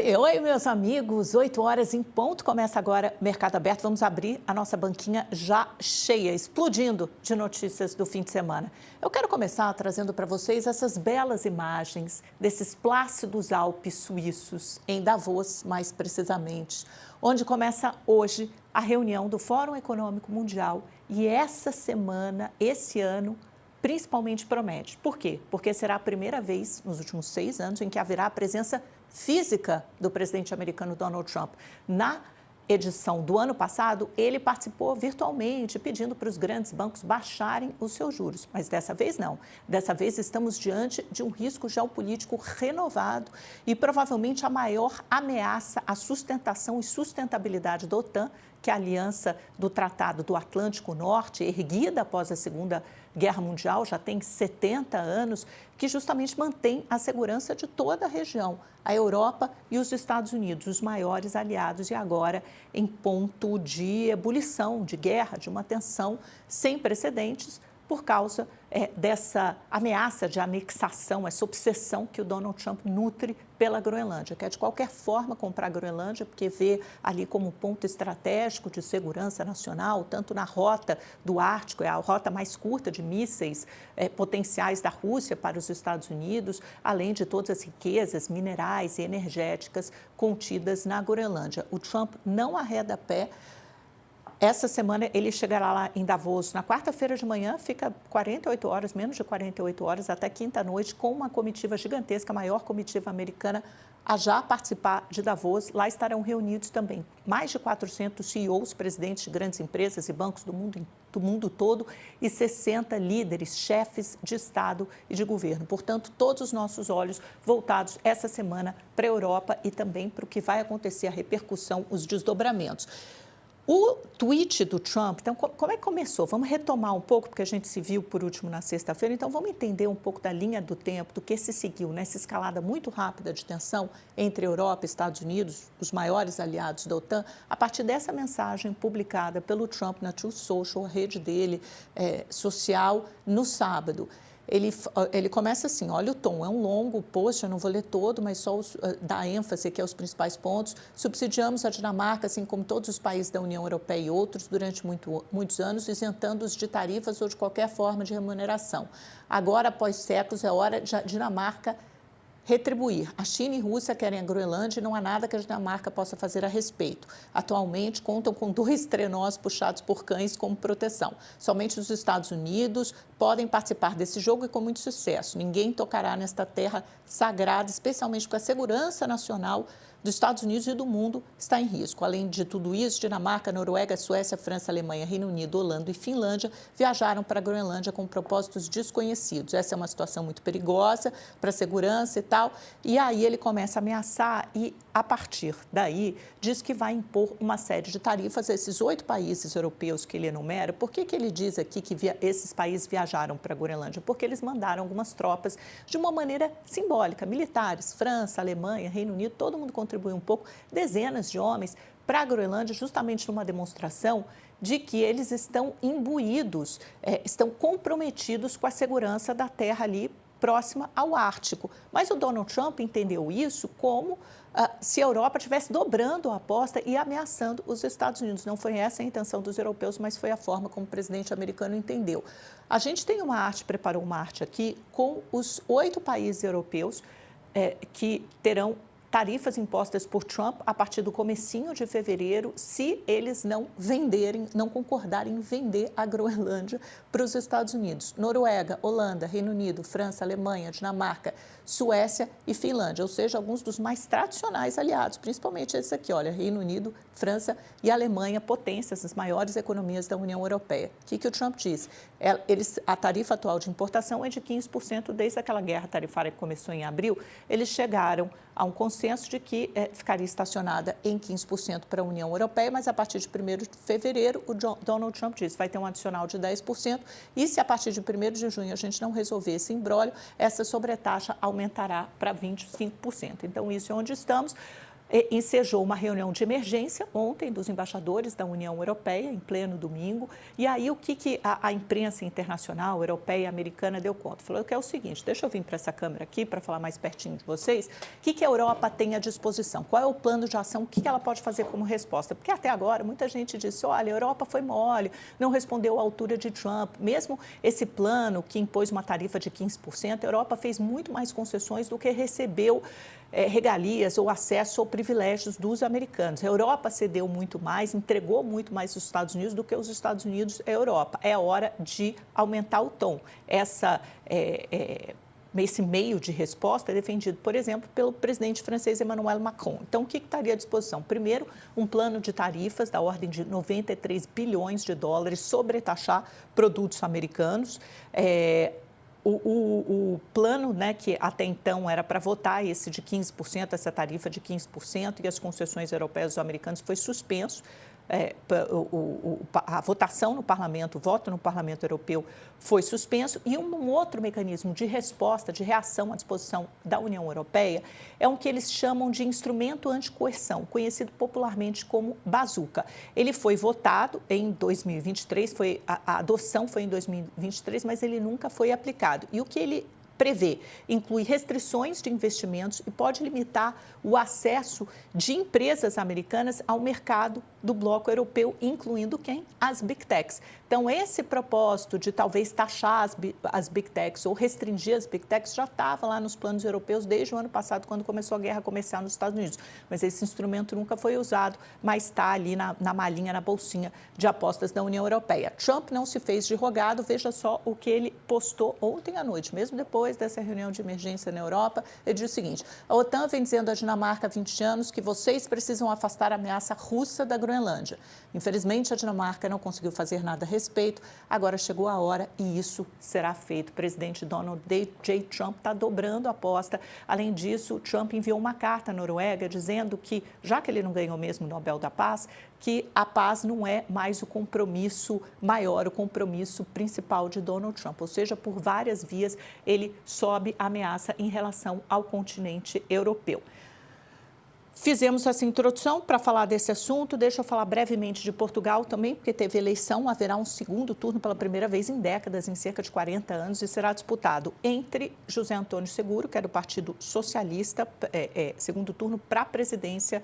Oi, meus amigos, 8 horas em ponto, começa agora Mercado Aberto. Vamos abrir a nossa banquinha já cheia, explodindo de notícias do fim de semana. Eu quero começar trazendo para vocês essas belas imagens desses plácidos Alpes suíços, em Davos, mais precisamente, onde começa hoje a reunião do Fórum Econômico Mundial e essa semana, esse ano, principalmente promete. Por quê? Porque será a primeira vez nos últimos 6 anos em que haverá a presença física do presidente americano Donald Trump. Na edição do ano passado, ele participou virtualmente, pedindo para os grandes bancos baixarem os seus juros. Mas dessa vez não. Dessa vez estamos diante de um risco geopolítico renovado e provavelmente a maior ameaça à sustentação e sustentabilidade da OTAN, que é a aliança do Tratado do Atlântico Norte, erguida após a Segunda Guerra Mundial, já tem 70 anos, que justamente mantém a segurança de toda a região, a Europa e os Estados Unidos, os maiores aliados, e agora em ponto de ebulição, de guerra, de uma tensão sem precedentes, por causa dessa ameaça de anexação, essa obsessão que o Donald Trump nutre pela Groenlândia. Quer de qualquer forma comprar a Groenlândia, porque vê ali como ponto estratégico de segurança nacional, tanto na rota do Ártico, é a rota mais curta de mísseis potenciais da Rússia para os Estados Unidos, além de todas as riquezas minerais e energéticas contidas na Groenlândia. O Trump não arreda pé. Essa semana ele chegará lá em Davos na quarta-feira de manhã, fica 48 horas, menos de 48 horas, até quinta-noite, com uma comitiva gigantesca, a maior comitiva americana a já participar de Davos. Lá estarão reunidos também mais de 400 CEOs, presidentes de grandes empresas e bancos do mundo todo, e 60 líderes, chefes de Estado e de governo. Portanto, todos os nossos olhos voltados essa semana para a Europa e também para o que vai acontecer, a repercussão, os desdobramentos. O tweet do Trump, então, como é que começou? Vamos retomar um pouco, porque a gente se viu por último na sexta-feira, então vamos entender um pouco da linha do tempo, do que se seguiu nessa escalada muito rápida de tensão entre Europa e Estados Unidos, os maiores aliados da OTAN, a partir dessa mensagem publicada pelo Trump na Truth Social, a rede dele social, no sábado. Ele começa assim, olha o tom, é um longo post, eu não vou ler todo, mas só dá ênfase aqui aos principais pontos. Subsidiamos a Dinamarca, assim como todos os países da União Europeia e outros, durante muitos anos, isentando-os de tarifas ou de qualquer forma de remuneração. Agora, após séculos, é hora de a Dinamarca retribuir. A China e a Rússia querem a Groenlândia e não há nada que a Dinamarca possa fazer a respeito. Atualmente, contam com 2 trenós puxados por cães como proteção. Somente os Estados Unidos podem participar desse jogo e com muito sucesso. Ninguém tocará nesta terra sagrada, especialmente porque a segurança nacional dos Estados Unidos e do mundo está em risco. Além de tudo isso, Dinamarca, Noruega, Suécia, França, Alemanha, Reino Unido, Holanda e Finlândia viajaram para a Groenlândia com propósitos desconhecidos. Essa é uma situação muito perigosa para a segurança e tal. E aí ele começa a ameaçar e, a partir daí, diz que vai impor uma série de tarifas a esses 8 países europeus que ele enumera. Por que ele diz aqui que esses países viajaram para a Groenlândia? Porque eles mandaram algumas tropas de uma maneira simbólica, militares, França, Alemanha, Reino Unido, todo mundo contribui um pouco, dezenas de homens para a Groenlândia, justamente numa demonstração de que eles estão imbuídos, estão comprometidos com a segurança da terra ali próxima ao Ártico. Mas o Donald Trump entendeu isso como se a Europa estivesse dobrando a aposta e ameaçando os Estados Unidos. Não foi essa a intenção dos europeus, mas foi a forma como o presidente americano entendeu. A gente tem uma arte, preparou uma arte aqui, com os 8 países europeus que terão tarifas impostas por Trump a partir do comecinho de fevereiro, se eles não concordarem em vender a Groenlândia para os Estados Unidos. Noruega, Holanda, Reino Unido, França, Alemanha, Dinamarca, Suécia e Finlândia, ou seja, alguns dos mais tradicionais aliados, principalmente esses aqui, olha, Reino Unido, França e Alemanha, potências, as maiores economias da União Europeia. O que o Trump diz? A tarifa atual de importação é de 15%, desde aquela guerra tarifária que começou em abril, eles chegaram a um consenso de que ficaria estacionada em 15% para a União Europeia, mas a partir de 1º de fevereiro, o Donald Trump disse que vai ter um adicional de 10%, e se a partir de 1º de junho a gente não resolver esse imbróglio, essa sobretaxa aumentará para 25%. Então, isso é onde estamos. ensejou uma reunião de emergência ontem dos embaixadores da União Europeia, em pleno domingo, e aí o que a imprensa internacional, europeia e americana deu conta? Falou que é o seguinte, deixa eu vir para essa câmera aqui para falar mais pertinho de vocês, o que a Europa tem à disposição, qual é o plano de ação, o que ela pode fazer como resposta, porque até agora muita gente disse, olha, a Europa foi mole, não respondeu à altura de Trump, mesmo esse plano que impôs uma tarifa de 15%, a Europa fez muito mais concessões do que recebeu regalias ou acesso ou privilégios dos americanos. A Europa cedeu muito mais, entregou muito mais os Estados Unidos do que os Estados Unidos à Europa. É hora de aumentar o tom. Esse meio de resposta é defendido, por exemplo, pelo presidente francês Emmanuel Macron. Então, o que estaria à disposição? Primeiro, um plano de tarifas da ordem de 93 bilhões de dólares, sobretaxar produtos americanos. O plano, né, que até então era para votar esse de 15%, essa tarifa de 15% e as concessões europeias e americanas foi suspenso. A votação no parlamento, o voto no parlamento europeu foi suspenso e um outro mecanismo de resposta, de reação à disposição da União Europeia é um que eles chamam de instrumento anticoerção, conhecido popularmente como bazuca. Ele foi votado em 2023, a adoção foi em 2023, mas ele nunca foi aplicado. E o que ele prevê, inclui restrições de investimentos e pode limitar o acesso de empresas americanas ao mercado do bloco europeu, incluindo quem? As Big Techs. Então, esse propósito de talvez taxar as Big Techs ou restringir as Big Techs já estava lá nos planos europeus desde o ano passado, quando começou a guerra comercial nos Estados Unidos. Mas esse instrumento nunca foi usado, mas está ali na malinha, na bolsinha de apostas da União Europeia. Trump não se fez de rogado, veja só o que ele postou ontem à noite, mesmo depois dessa reunião de emergência na Europa. Ele diz o seguinte, a OTAN vem dizendo à Dinamarca há 20 anos que vocês precisam afastar a ameaça russa da Groenlândia. Infelizmente, a Dinamarca não conseguiu fazer nada a respeito. Agora chegou a hora e isso será feito. O presidente Donald J. Trump está dobrando a aposta. Além disso, Trump enviou uma carta à Noruega dizendo que, já que ele não ganhou mesmo o Nobel da Paz, que a paz não é mais o compromisso maior, o compromisso principal de Donald Trump. Ou seja, por várias vias, ele sobe a ameaça em relação ao continente europeu. Fizemos essa introdução para falar desse assunto. Deixa eu falar brevemente de Portugal também, porque teve eleição. Haverá um segundo turno pela primeira vez em décadas, em cerca de 40 anos, e será disputado entre José Antônio Seguro, que é do Partido Socialista, segundo turno para a presidência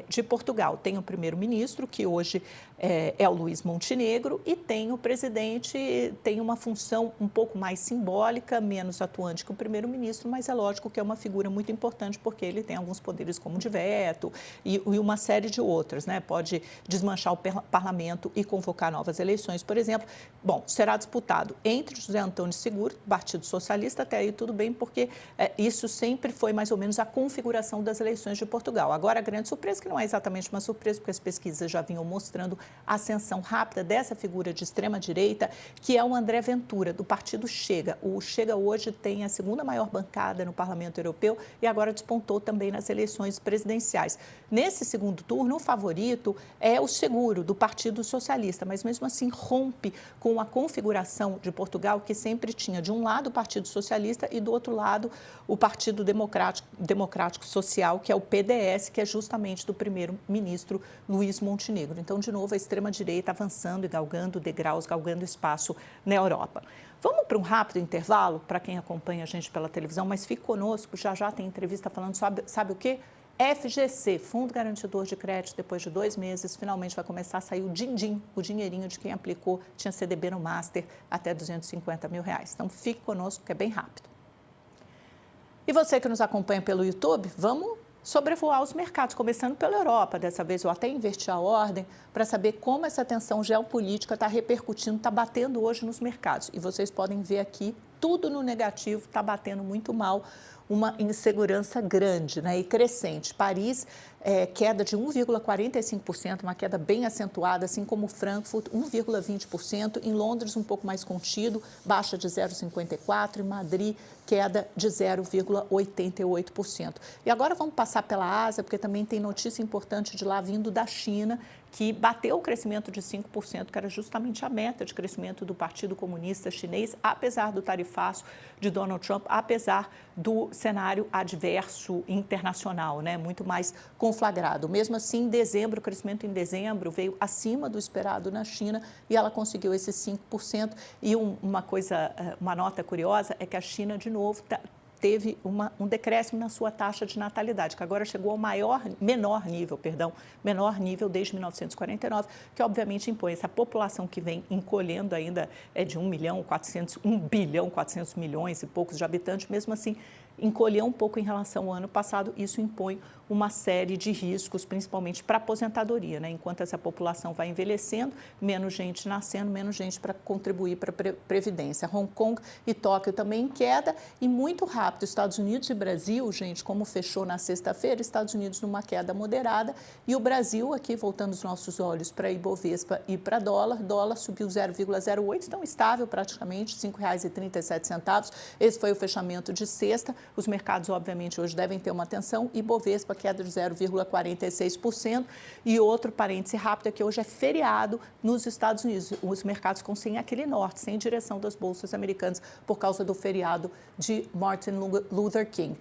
de Portugal. Tem o primeiro-ministro, que hoje é o Luís Montenegro, e tem o presidente, tem uma função um pouco mais simbólica, menos atuante que o primeiro-ministro, mas é lógico que é uma figura muito importante, porque ele tem alguns poderes como de veto e uma série de outras, né? Pode desmanchar o parlamento e convocar novas eleições, por exemplo. Bom, será disputado entre José Antônio Seguro, Partido Socialista, até aí tudo bem, porque isso sempre foi mais ou menos a configuração das eleições de Portugal. Agora, a grande surpresa, que não é exatamente uma surpresa, porque as pesquisas já vinham mostrando a ascensão rápida dessa figura de extrema-direita, que é o André Ventura, do Partido Chega. O Chega hoje tem a segunda maior bancada no Parlamento Europeu e agora despontou também nas eleições presidenciais. Nesse segundo turno, o favorito é o Seguro, do Partido Socialista, mas mesmo assim rompe com a configuração de Portugal, que sempre tinha de um lado o Partido Socialista e do outro lado o Partido Democrático Social, que é o PDS, que é justamente do primeiro-ministro Luís Montenegro. Então, de novo, a extrema-direita avançando e galgando degraus, galgando espaço na Europa. Vamos para um rápido intervalo, para quem acompanha a gente pela televisão, mas fique conosco, já tem entrevista falando, sabe o quê? FGC, Fundo Garantidor de Crédito, depois de 2 meses, finalmente vai começar a sair o din-din, o dinheirinho de quem aplicou, tinha CDB no Master, até R$250 mil. Então, fique conosco, que é bem rápido. E você que nos acompanha pelo YouTube, vamos sobrevoar os mercados, começando pela Europa. Dessa vez eu até inverti a ordem para saber como essa tensão geopolítica está repercutindo, está batendo hoje nos mercados. E vocês podem ver aqui, tudo no negativo, está batendo muito mal, uma insegurança grande, né, e crescente. Paris, queda de 1,45%, uma queda bem acentuada, assim como Frankfurt, 1,20%. Em Londres, um pouco mais contido, baixa de 0,54%. Em Madrid, queda de 0,88%. E agora vamos passar pela Ásia, porque também tem notícia importante de lá vindo da China, que bateu o crescimento de 5%, que era justamente a meta de crescimento do Partido Comunista Chinês, apesar do tarifaço de Donald Trump, apesar do cenário adverso internacional, né, muito mais complicado conflagrado. Mesmo assim, em dezembro, o crescimento em dezembro veio acima do esperado na China e ela conseguiu esses 5%. E uma nota curiosa é que a China, de novo, teve um decréscimo na sua taxa de natalidade, que agora chegou ao menor nível desde 1949, que obviamente impõe essa população que vem encolhendo ainda de 1 bilhão 400 milhões e poucos de habitantes, mesmo assim encolheu um pouco em relação ao ano passado. Isso impõe uma série de riscos, principalmente para a aposentadoria, né? Enquanto essa população vai envelhecendo, menos gente nascendo, menos gente para contribuir para a Previdência. Hong Kong e Tóquio também em queda e muito rápido. Estados Unidos e Brasil, gente, como fechou na sexta-feira, Estados Unidos numa queda moderada e o Brasil, aqui voltando os nossos olhos para Ibovespa e para dólar subiu 0,08, então estável praticamente, R$ 5,37. Esse foi o fechamento de sexta. Os mercados, obviamente, hoje devem ter uma atenção. Ibovespa, queda de 0,46%. E outro parêntese rápido é que hoje é feriado nos Estados Unidos. Os mercados ficam sem aquele norte, sem direção das bolsas americanas, por causa do feriado de Martin Luther King.